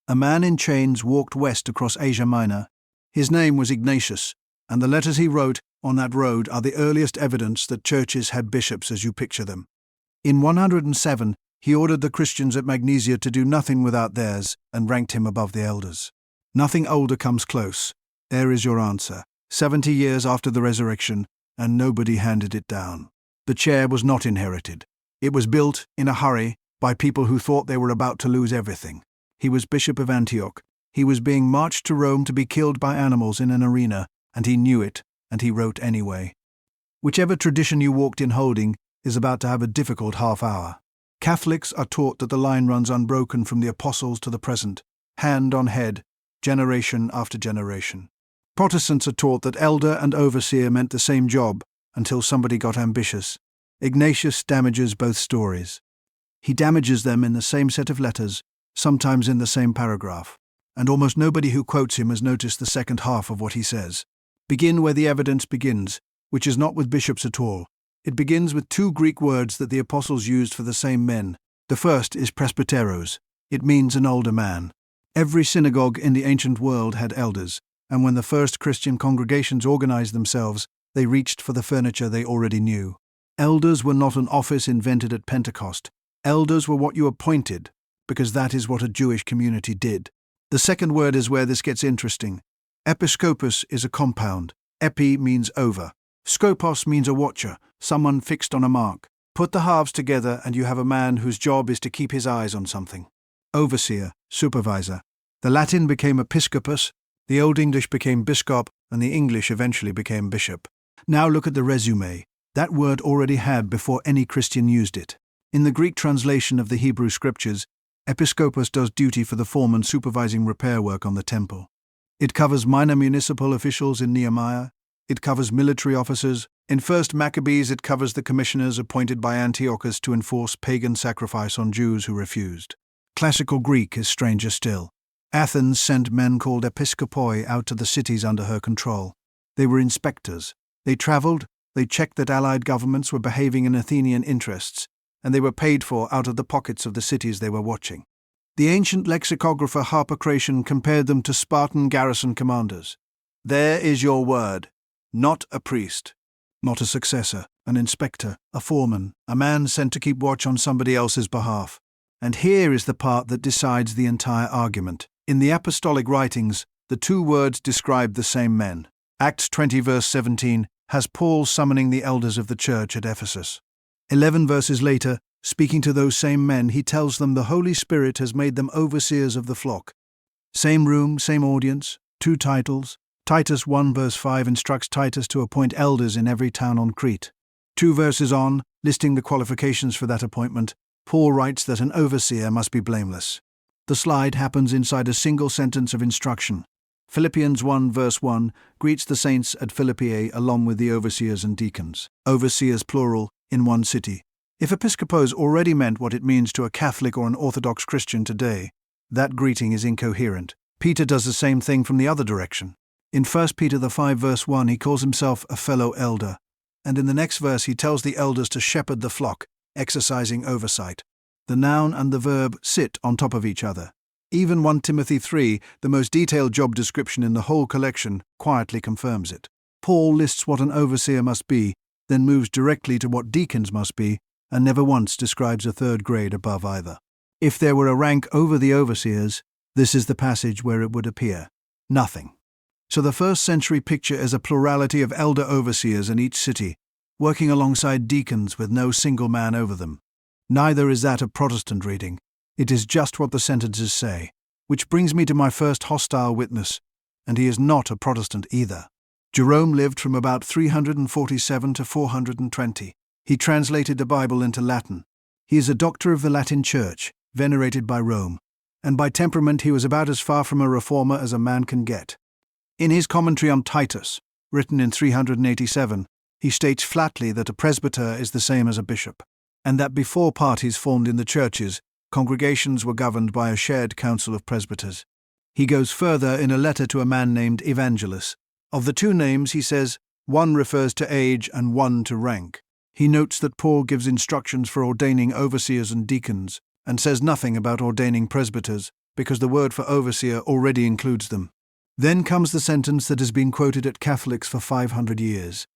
A man in chains walked west across Asia Minor. His name was Ignatius, and the letters he wrote on that road are the earliest evidence that churches had bishops as you picture them. In 107, he ordered the Christians at Magnesia to do nothing without theirs and ranked him above the elders. Nothing older comes close. There is your answer. 70 years after the resurrection, and nobody handed it down. The chair was not inherited. It was built, in a hurry, by people who thought they were about to lose everything. He was Bishop of Antioch. He was being marched to Rome to be killed by animals in an arena, and he knew it, and he wrote anyway. Whichever tradition you walked in holding is about to have a difficult half hour. Catholics are taught that the line runs unbroken from the apostles to the present, hand on head, generation after generation. Protestants are taught that elder and overseer meant the same job until somebody got ambitious. Ignatius damages both stories. He damages them in the same set of letters, sometimes in the same paragraph, and almost nobody who quotes him has noticed the second half of what he says. Begin where the evidence begins, which is not with bishops at all. It begins with two Greek words that the apostles used for the same men. The first is presbyteros. It means an older man. Every synagogue in the ancient world had elders, and when the first Christian congregations organized themselves, they reached for the furniture they already knew. Elders were not an office invented at Pentecost. Elders were what you appointed, because that is what a Jewish community did. The second word is where this gets interesting. Episcopus is a compound. Epi means over. Skopos means a watcher, someone fixed on a mark. Put the halves together and you have a man whose job is to keep his eyes on something. Overseer, supervisor. The Latin became episcopus, the Old English became biscop, and the English eventually became bishop. Now look at the resume. That word already had before any Christian used it. In the Greek translation of the Hebrew Scriptures, episcopus does duty for the foreman supervising repair work on the temple. It covers minor municipal officials in Nehemiah. It covers military officers. In 1 Maccabees it covers the commissioners appointed by Antiochus to enforce pagan sacrifice on Jews who refused. Classical Greek is stranger still. Athens sent men called episkopoi out to the cities under her control. They were inspectors. They travelled, they checked that allied governments were behaving in Athenian interests, and they were paid for out of the pockets of the cities they were watching. The ancient lexicographer Harpocration compared them to Spartan garrison commanders. There is your word. Not a priest. Not a successor, an inspector, a foreman, a man sent to keep watch on somebody else's behalf. And here is the part that decides the entire argument. In the apostolic writings, the two words describe the same men. Acts 20 verse 17 has Paul summoning the elders of the church at Ephesus. 11 verses later, speaking to those same men, he tells them the Holy Spirit has made them overseers of the flock. Same room, same audience, two titles. Titus 1 verse 5 instructs Titus to appoint elders in every town on Crete. 2 verses on, listing the qualifications for that appointment, Paul writes that an overseer must be blameless. The slide happens inside a single sentence of instruction. Philippians 1 verse 1 greets the saints at Philippi along with the overseers and deacons. Overseers plural, in one city. If episkopos already meant what it means to a Catholic or an Orthodox Christian today, that greeting is incoherent. Peter does the same thing from the other direction. In 1 Peter 5 verse 1 he calls himself a fellow elder, and in the next verse he tells the elders to shepherd the flock, exercising oversight. The noun and the verb sit on top of each other. Even 1 Timothy 3, the most detailed job description in the whole collection, quietly confirms it. Paul lists what an overseer must be, then moves directly to what deacons must be, and never once describes a third grade above either. If there were a rank over the overseers, this is the passage where it would appear. Nothing. So the first century picture is a plurality of elder overseers in each city, working alongside deacons with no single man over them. Neither is that a Protestant reading. It is just what the sentences say, which brings me to my first hostile witness, and he is not a Protestant either. Jerome lived from about 347 to 420. He translated the Bible into Latin. He is a doctor of the Latin Church, venerated by Rome, and by temperament he was about as far from a reformer as a man can get. In his commentary on Titus, written in 387, he states flatly that a presbyter is the same as a bishop, and that before parties formed in the churches, congregations were governed by a shared council of presbyters. He goes further in a letter to a man named Evangelus. Of the two names, he says, one refers to age and one to rank. He notes that Paul gives instructions for ordaining overseers and deacons, and says nothing about ordaining presbyters, because the word for overseer already includes them. Then comes the sentence that has been quoted at Catholics for 500 years.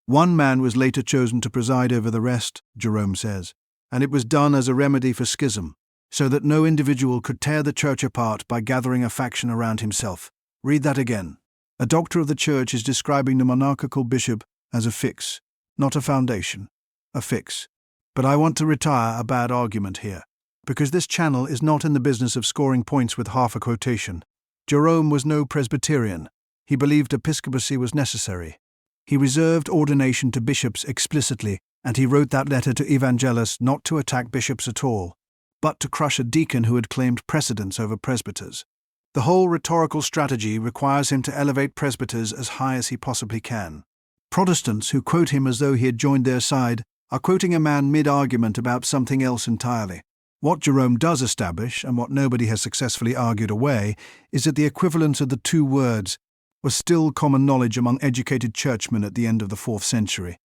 One man was later chosen to preside over the rest, Jerome says, and it was done as a remedy for schism, so that no individual could tear the church apart by gathering a faction around himself. Read that again. A doctor of the church is describing the monarchical bishop as a fix, not a foundation, a fix. But I want to retire a bad argument here, because this channel is not in the business of scoring points with half a quotation. Jerome was no Presbyterian. He believed episcopacy was necessary. He reserved ordination to bishops explicitly, and he wrote that letter to evangelists not to attack bishops at all, but to crush a deacon who had claimed precedence over presbyters. The whole rhetorical strategy requires him to elevate presbyters as high as he possibly can. Protestants who quote him as though he had joined their side are quoting a man mid-argument about something else entirely. What Jerome does establish, and what nobody has successfully argued away, is that the equivalence of the two words was still common knowledge among educated churchmen at the end of the 4th century,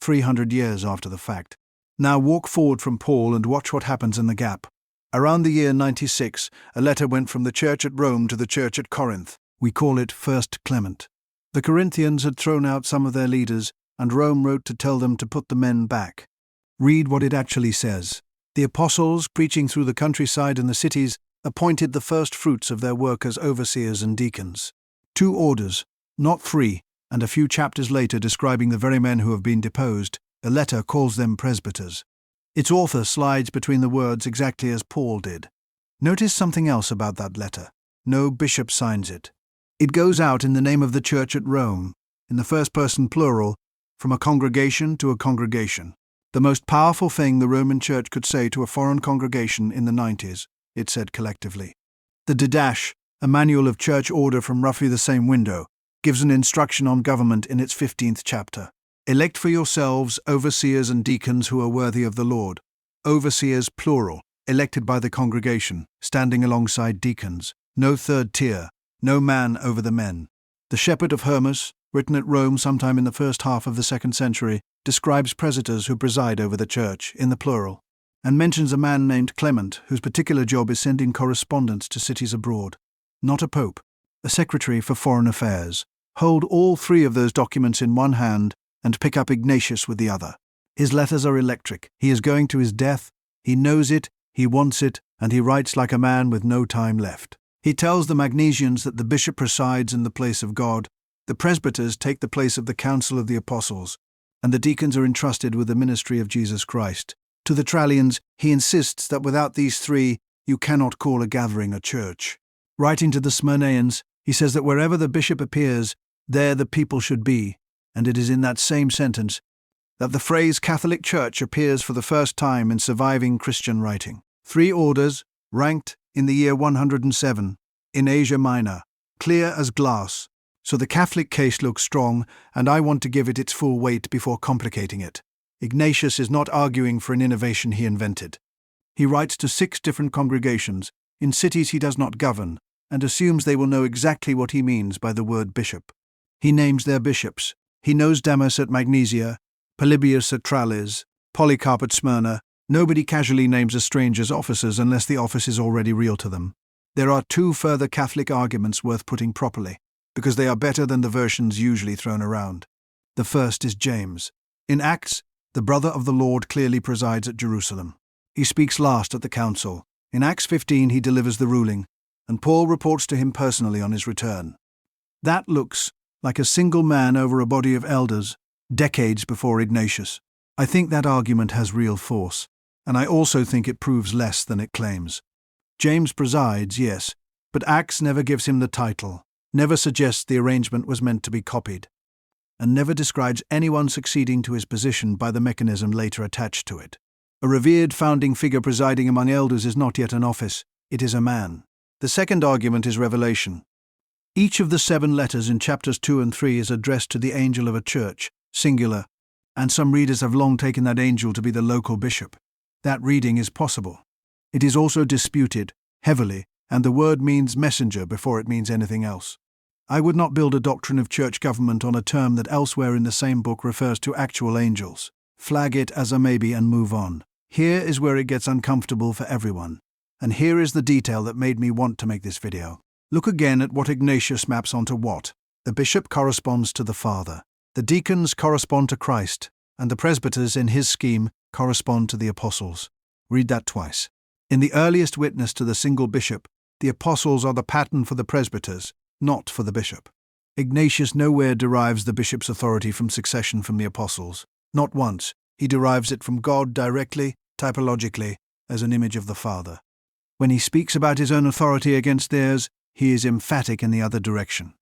300 years after the fact. Now walk forward from Paul and watch what happens in the gap. Around the year 96, a letter went from the church at Rome to the church at Corinth. We call it First Clement. The Corinthians had thrown out some of their leaders, and Rome wrote to tell them to put the men back. Read what it actually says. The apostles, preaching through the countryside and the cities, appointed the first fruits of their work as overseers and deacons. 2 orders, not 3, and a few chapters later describing the very men who have been deposed, a letter calls them presbyters. Its author slides between the words exactly as Paul did. Notice something else about that letter. No bishop signs it. It goes out in the name of the church at Rome, in the first person plural, from a congregation to a congregation. The most powerful thing the Roman Church could say to a foreign congregation in the 90s, it said collectively. The Didache, a manual of church order from roughly the same window, gives an instruction on government in its 15th chapter. Elect for yourselves overseers and deacons who are worthy of the Lord. Overseers plural, elected by the congregation, standing alongside deacons. No third tier, no man over the men. The Shepherd of Hermas, written at Rome sometime in the first half of the 2nd century, describes presbyters who preside over the church, in the plural, and mentions a man named Clement whose particular job is sending correspondence to cities abroad. Not a pope, a secretary for foreign affairs. Hold all 3 of those documents in one hand and pick up Ignatius with the other. His letters are electric. He is going to his death, he knows it, he wants it, and he writes like a man with no time left. He tells the Magnesians that the bishop presides in the place of God, the presbyters take the place of the council of the apostles, and the deacons are entrusted with the ministry of Jesus Christ. To the Trallians, he insists that without these 3, you cannot call a gathering a church. Writing to the Smyrnaeans, he says that wherever the bishop appears, there the people should be, and it is in that same sentence that the phrase Catholic Church appears for the first time in surviving Christian writing. 3 orders, ranked in the year 107, in Asia Minor, clear as glass. So the Catholic case looks strong, and I want to give it its full weight before complicating it. Ignatius is not arguing for an innovation he invented. He writes to 6 different congregations, in cities he does not govern, and assumes they will know exactly what he means by the word bishop. He names their bishops. He knows Damas at Magnesia, Polybius at Tralles, Polycarp at Smyrna. Nobody casually names a stranger's officers unless the office is already real to them. There are 2 further Catholic arguments worth putting properly, because they are better than the versions usually thrown around. The first is James. In Acts, the brother of the Lord clearly presides at Jerusalem. He speaks last at the council. In Acts 15 he delivers the ruling, and Paul reports to him personally on his return. That looks like a single man over a body of elders, decades before Ignatius. I think that argument has real force, and I also think it proves less than it claims. James presides, yes, but Acts never gives him the title, never suggests the arrangement was meant to be copied, and never describes anyone succeeding to his position by the mechanism later attached to it. A revered founding figure presiding among elders is not yet an office, it is a man. The second argument is revelation. Each of the 7 letters in chapters 2 and 3 is addressed to the angel of a church, singular, and some readers have long taken that angel to be the local bishop. That reading is possible. It is also disputed, heavily, and the word means messenger before it means anything else. I would not build a doctrine of church government on a term that elsewhere in the same book refers to actual angels. Flag it as a maybe and move on. Here is where it gets uncomfortable for everyone, And here is the detail that made me want to make this video. Look again at what Ignatius maps onto what. The bishop corresponds to the father, the deacons correspond to Christ, and the presbyters in his scheme correspond to the apostles. Read that twice. In the earliest witness to the single bishop, the apostles are the pattern for the presbyters, not for the bishop. Ignatius nowhere derives the bishop's authority from succession from the apostles. Not once. He derives it from God directly, typologically, as an image of the Father. When he speaks about his own authority against theirs, he is emphatic in the other direction.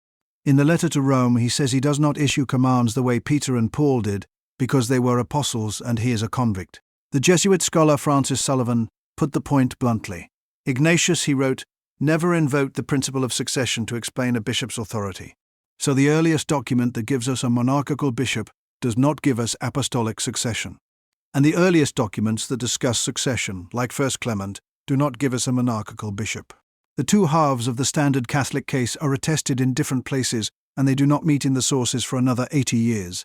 In the letter to Rome, he says he does not issue commands the way Peter and Paul did, because they were apostles and he is a convict. The Jesuit scholar Francis Sullivan put the point bluntly. Ignatius, he wrote, never invoked the principle of succession to explain a bishop's authority. So the earliest document that gives us a monarchical bishop does not give us apostolic succession. And the earliest documents that discuss succession, like 1 Clement, do not give us a monarchical bishop. The two halves of the standard Catholic case are attested in different places, and they do not meet in the sources for another 80 years.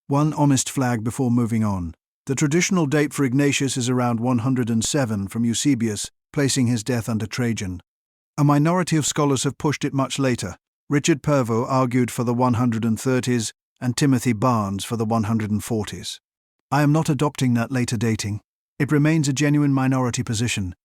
One honest flag before moving on. The traditional date for Ignatius is around 107 from Eusebius, placing his death under Trajan. A minority of scholars have pushed it much later. Richard Purvo argued for the 130s and Timothy Barnes for the 140s. I am not adopting that later dating. It remains a genuine minority position.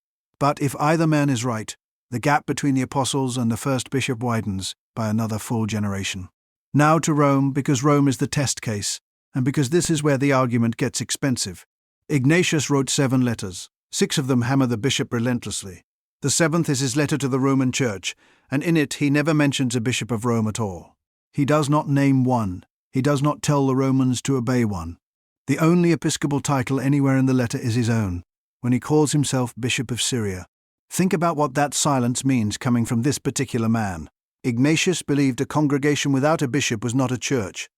But if either man is right, the gap between the apostles and the first bishop widens by another full generation. Now to Rome, because Rome is the test case, and because this is where the argument gets expensive. Ignatius wrote 7 letters. 6 of them hammer the bishop relentlessly. The 7th is his letter to the Roman Church, and in it he never mentions a bishop of Rome at all. He does not name one. He does not tell the Romans to obey one. The only episcopal title anywhere in the letter is his own, when he calls himself Bishop of Syria. Think about what that silence means coming from this particular man. Ignatius believed a congregation without a bishop was not a church.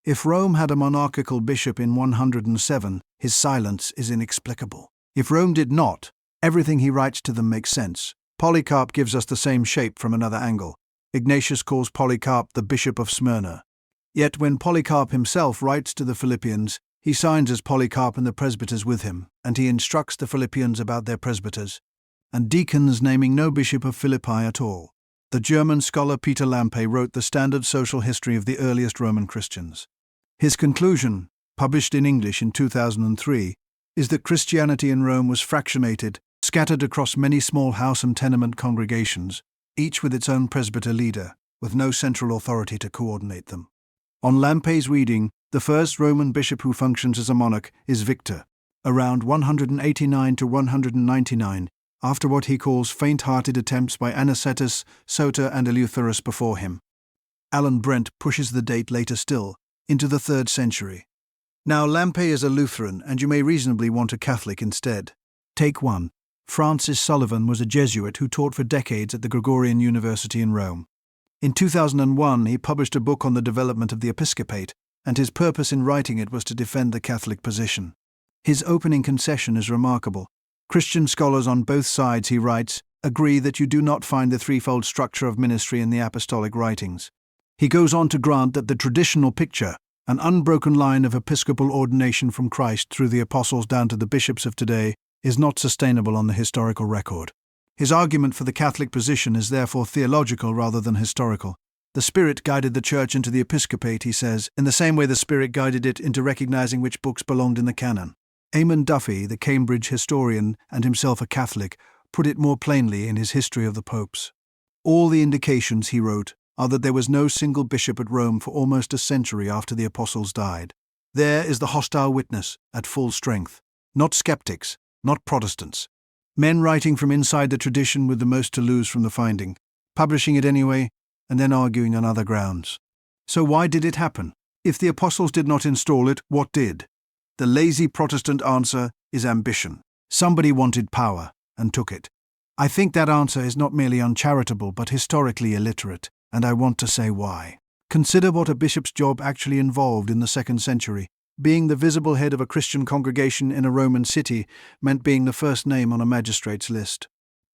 If Rome had a monarchical bishop in 107, his silence is inexplicable. If Rome did not, everything he writes to them makes sense. Polycarp gives us the same shape from another angle. Ignatius calls Polycarp the Bishop of Smyrna. Yet when Polycarp himself writes to the Philippians, he signs as Polycarp and the presbyters with him, and he instructs the Philippians about their presbyters, and deacons naming no bishop of Philippi at all. The German scholar Peter Lampe wrote the standard social history of the earliest Roman Christians. His conclusion, published in English in 2003, is that Christianity in Rome was fractionated, scattered across many small house and tenement congregations, each with its own presbyter leader, with no central authority to coordinate them. On Lampe's reading, the first Roman bishop who functions as a monarch is Victor, around 189 to 199, after what he calls faint-hearted attempts by Anicetus, Soter and Eleutherus before him. Alan Brent pushes the date later still, into the 3rd century. Now Lampe is a Lutheran, and you may reasonably want a Catholic instead. Take 1. Francis Sullivan was a Jesuit who taught for decades at the Gregorian University in Rome. In 2001, he published a book on the development of the episcopate, and his purpose in writing it was to defend the Catholic position. His opening concession is remarkable. Christian scholars on both sides, he writes, agree that you do not find the threefold structure of ministry in the apostolic writings. He goes on to grant that the traditional picture, an unbroken line of episcopal ordination from Christ through the apostles down to the bishops of today, is not sustainable on the historical record. His argument for the Catholic position is therefore theological rather than historical. The Spirit guided the Church into the episcopate, he says, in the same way the Spirit guided it into recognizing which books belonged in the canon. Eamon Duffy, the Cambridge historian and himself a Catholic, put it more plainly in his History of the Popes. All the indications, he wrote, are that there was no single bishop at Rome for almost a century after the apostles died. There is the hostile witness, at full strength. Not skeptics, not Protestants. Men writing from inside the tradition with the most to lose from the finding, publishing it anyway, and then arguing on other grounds. So why did it happen? If the apostles did not install it, what did? The lazy Protestant answer is ambition. Somebody wanted power, and took it. I think that answer is not merely uncharitable but historically illiterate, and I want to say why. Consider what a bishop's job actually involved in the 2nd century. Being the visible head of a Christian congregation in a Roman city meant being the first name on a magistrate's list.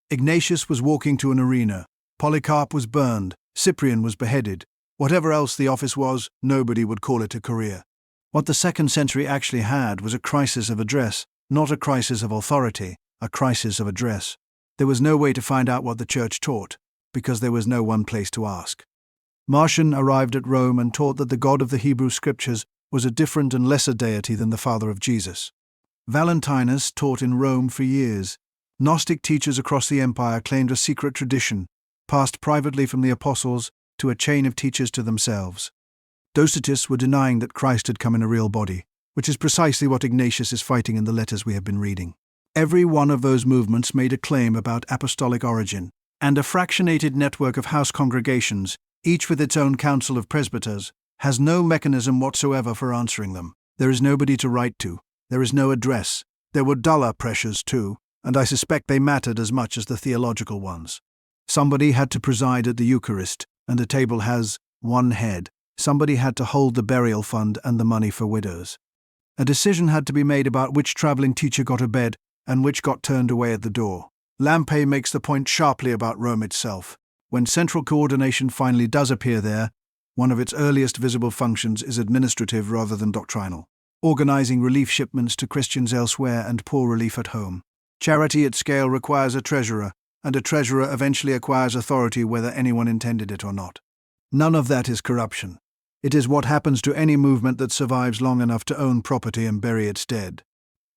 Ignatius was walking to an arena. Polycarp was burned. Cyprian was beheaded. Whatever else the office was, nobody would call it a career. What the 2nd century actually had was a crisis of address, not a crisis of authority, a crisis of address. There was no way to find out what the church taught, because there was no one place to ask. Marcion arrived at Rome and taught that the God of the Hebrew Scriptures was a different and lesser deity than the Father of Jesus. Valentinus taught in Rome for years. Gnostic teachers across the empire claimed a secret tradition, passed privately from the apostles to a chain of teachers to themselves. Docetists were denying that Christ had come in a real body, which is precisely what Ignatius is fighting in the letters we have been reading. Every one of those movements made a claim about apostolic origin, and a fractionated network of house congregations, each with its own council of presbyters, has no mechanism whatsoever for answering them. There is nobody to write to. There is no address. There were duller pressures too, and I suspect they mattered as much as the theological ones. Somebody had to preside at the Eucharist, and a table has one head. Somebody had to hold the burial fund and the money for widows. A decision had to be made about which travelling teacher got a bed and which got turned away at the door. Lampe makes the point sharply about Rome itself. When central coordination finally does appear there, one of its earliest visible functions is administrative rather than doctrinal, organising relief shipments to Christians elsewhere and poor relief at home. Charity at scale requires a treasurer, and a treasurer eventually acquires authority whether anyone intended it or not. None of that is corruption. It is what happens to any movement that survives long enough to own property and bury its dead.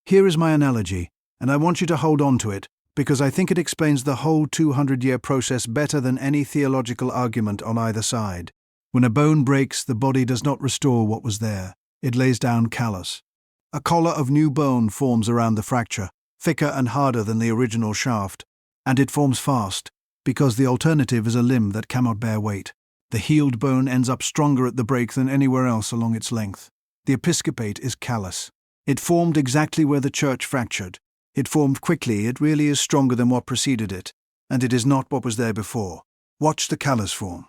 Here is my analogy, and I want you to hold on to it, because I think it explains the whole 200-year process better than any theological argument on either side. When a bone breaks, the body does not restore what was there. It lays down callus. A collar of new bone forms around the fracture, thicker and harder than the original shaft, and it forms fast, because the alternative is a limb that cannot bear weight. The healed bone ends up stronger at the break than anywhere else along its length. The episcopate is callous. It formed exactly where the church fractured. It formed quickly. It really is stronger than what preceded it, and it is not what was there before. Watch the callus form.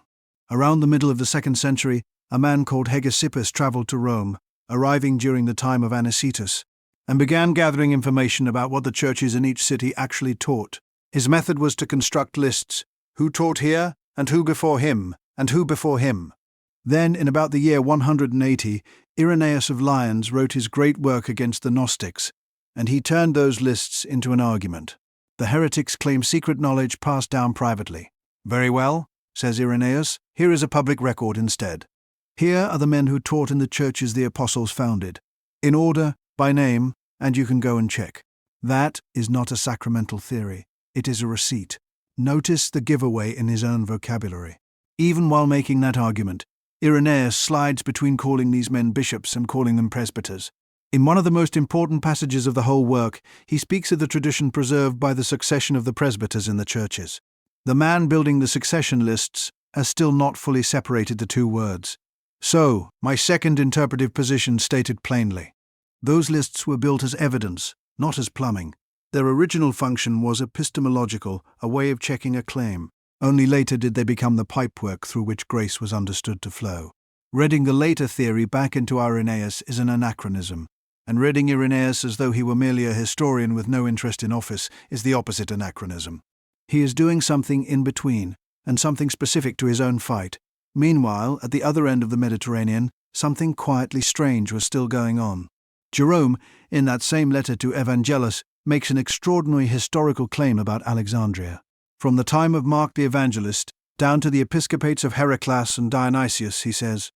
Around the middle of the 2nd century, a man called Hegesippus travelled to Rome, arriving during the time of Anicetus, and began gathering information about what the churches in each city actually taught. His method was to construct lists: who taught here, and who before him, and who before him. Then, in about the year 180, Irenaeus of Lyons wrote his great work against the Gnostics, and he turned those lists into an argument. The heretics claim secret knowledge passed down privately. Very well, says Irenaeus, here is a public record instead. Here are the men who taught in the churches the apostles founded, in order, by name, and you can go and check. That is not a sacramental theory. It is a receipt. Notice the giveaway in his own vocabulary. Even while making that argument, Irenaeus slides between calling these men bishops and calling them presbyters. In one of the most important passages of the whole work, he speaks of the tradition preserved by the succession of the presbyters in the churches. The man building the succession lists has still not fully separated the two words. So, my second interpretive position stated plainly. Those lists were built as evidence, not as plumbing. Their original function was epistemological, a way of checking a claim. Only later did they become the pipework through which grace was understood to flow. Reading the later theory back into Irenaeus is an anachronism, and reading Irenaeus as though he were merely a historian with no interest in office is the opposite anachronism. He is doing something in between, and something specific to his own fight. Meanwhile, at the other end of the Mediterranean, something quietly strange was still going on. Jerome, in that same letter to Evangelus, makes an extraordinary historical claim about Alexandria. From the time of Mark the Evangelist down to the episcopates of Heraclas and Dionysius, he says,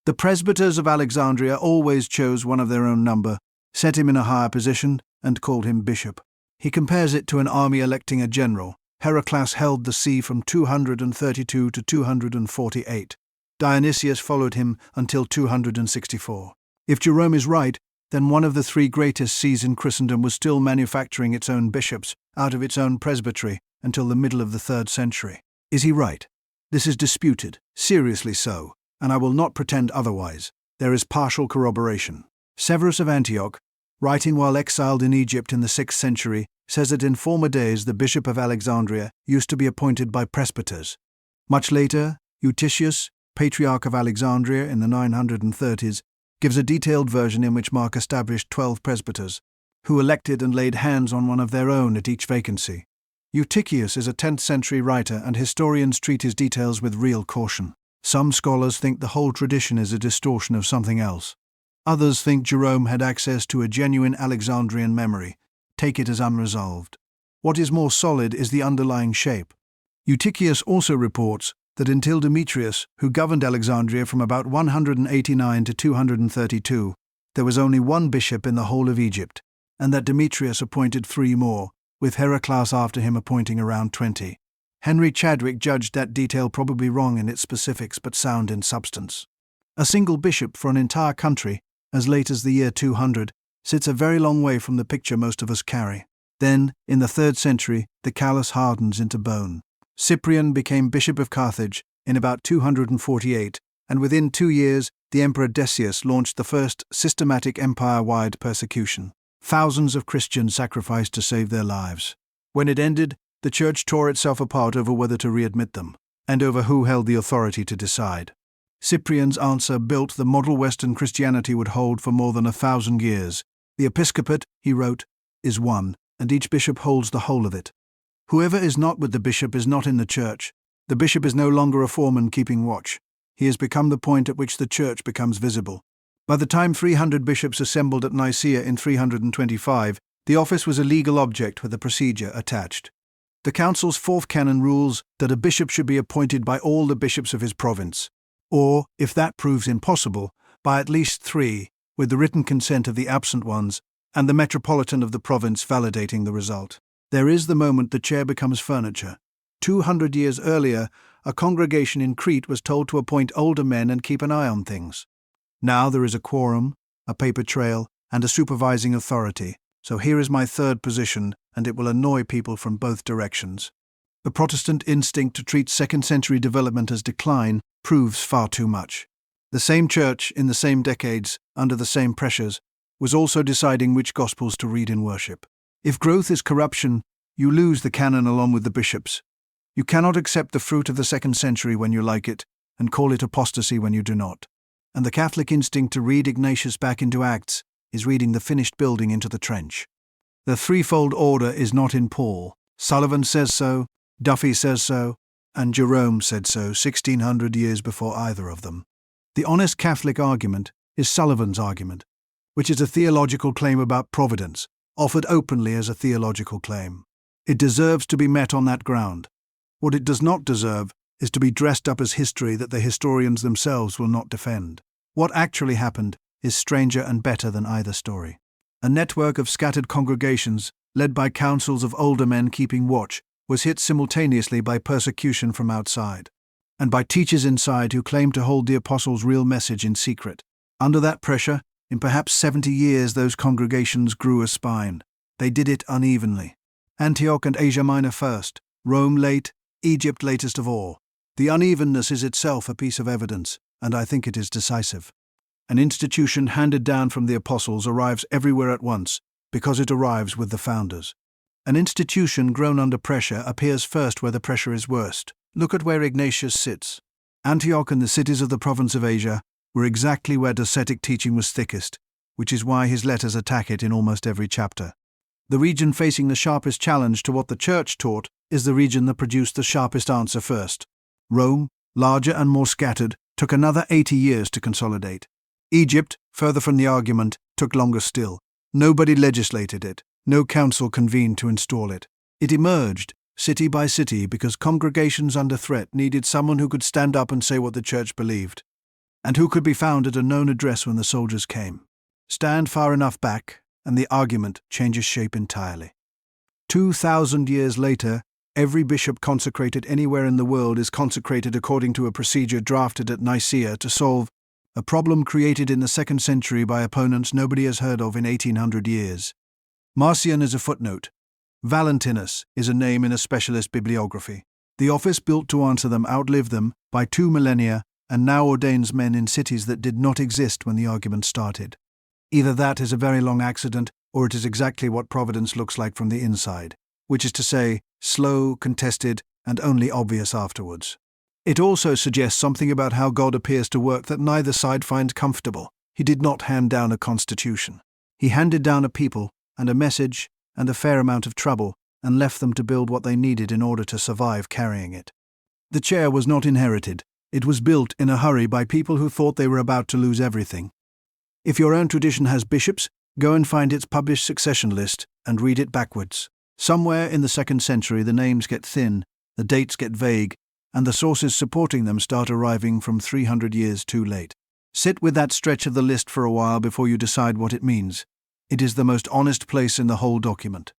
"The presbyters of Alexandria always chose one of their own number, set him in a higher position, and called him bishop." He compares it to an army electing a general. Heraclas held the see from 232 to 248. Dionysius followed him until 264. If Jerome is right, then one of the three greatest sees in Christendom was still manufacturing its own bishops out of its own presbytery until the middle of the 3rd century. Is he right? This is disputed, seriously so, and I will not pretend otherwise. There is partial corroboration. Severus of Antioch, writing while exiled in Egypt in the 6th century, says that in former days the bishop of Alexandria used to be appointed by presbyters. Much later, Eutychius, patriarch of Alexandria in the 930s, gives a detailed version in which Mark established 12 presbyters, who elected and laid hands on one of their own at each vacancy. Eutychius is a 10th century writer, and historians treat his details with real caution. Some scholars think the whole tradition is a distortion of something else. Others think Jerome had access to a genuine Alexandrian memory, take it as unresolved. What is more solid is the underlying shape. Eutychius also reports that until Demetrius, who governed Alexandria from about 189 to 232, there was only one bishop in the whole of Egypt, and that Demetrius appointed 3 more, with Heraclius after him appointing around 20. Henry Chadwick judged that detail probably wrong in its specifics but sound in substance. A single bishop for an entire country, as late as the year 200, sits a very long way from the picture most of us carry. Then, in the 3rd century, the callus hardens into bone. Cyprian became Bishop of Carthage in about 248, and within 2 years, the Emperor Decius launched the first systematic empire-wide persecution. Thousands of Christians sacrificed to save their lives. When it ended, the Church tore itself apart over whether to readmit them, and over who held the authority to decide. Cyprian's answer built the model Western Christianity would hold for more than 1,000 years. The episcopate, he wrote, is one, and each bishop holds the whole of it. Whoever is not with the bishop is not in the Church. The bishop is no longer a foreman keeping watch. He has become the point at which the Church becomes visible. By the time 300 bishops assembled at Nicaea in 325, the office was a legal object with a procedure attached. The Council's 4th canon rules that a bishop should be appointed by all the bishops of his province, or, if that proves impossible, by at least 3, with the written consent of the absent ones, and the metropolitan of the province validating the result. There is the moment the chair becomes furniture. 200 years earlier, a congregation in Crete was told to appoint older men and keep an eye on things. Now there is a quorum, a paper trail, and a supervising authority, so here is my 3rd position, and it will annoy people from both directions. The Protestant instinct to treat 2nd century development as decline proves far too much. The same church, in the same decades, under the same pressures, was also deciding which Gospels to read in worship. If growth is corruption, you lose the canon along with the bishops. You cannot accept the fruit of the 2nd century when you like it, and call it apostasy when you do not. And the Catholic instinct to read Ignatius back into Acts is reading the finished building into the trench. The threefold order is not in Paul. Sullivan says so, Duffy says so, and Jerome said so 1600 years before either of them. The honest Catholic argument is Sullivan's argument, which is a theological claim about providence, offered openly as a theological claim. It deserves to be met on that ground. What it does not deserve is to be dressed up as history that the historians themselves will not defend. What actually happened is stranger and better than either story. A network of scattered congregations, led by councils of older men keeping watch, was hit simultaneously by persecution from outside, and by teachers inside who claimed to hold the apostles' real message in secret. Under that pressure, in perhaps 70 years those congregations grew a spine. They did it unevenly. Antioch and Asia Minor first, Rome late, Egypt latest of all. The unevenness is itself a piece of evidence, and I think it is decisive. An institution handed down from the apostles arrives everywhere at once, because it arrives with the founders. An institution grown under pressure appears first where the pressure is worst. Look at where Ignatius sits. Antioch and the cities of the province of Asia were exactly where Docetic teaching was thickest, which is why his letters attack it in almost every chapter. The region facing the sharpest challenge to what the Church taught is the region that produced the sharpest answer first. Rome, larger and more scattered, took another 80 years to consolidate. Egypt, further from the argument, took longer still. Nobody legislated it. No council convened to install it. It emerged, city by city, because congregations under threat needed someone who could stand up and say what the Church believed, and who could be found at a known address when the soldiers came. Stand far enough back, and the argument changes shape entirely. 2,000 years later, every bishop consecrated anywhere in the world is consecrated according to a procedure drafted at Nicaea to solve a problem created in the 2nd century by opponents nobody has heard of in 1800 years. Marcion is a footnote. Valentinus is a name in a specialist bibliography. The office built to answer them outlived them by 2 millennia and now ordains men in cities that did not exist when the argument started. Either that is a very long accident, or it is exactly what Providence looks like from the inside, which is to say, slow, contested, and only obvious afterwards. It also suggests something about how God appears to work that neither side finds comfortable. He did not hand down a constitution. He handed down a people, and a message, and a fair amount of trouble, and left them to build what they needed in order to survive carrying it. The chair was not inherited. It was built in a hurry by people who thought they were about to lose everything. If your own tradition has bishops, go and find its published succession list and read it backwards. Somewhere in the 2nd century the names get thin, the dates get vague, and the sources supporting them start arriving from 300 years too late. Sit with that stretch of the list for a while before you decide what it means. It is the most honest place in the whole document.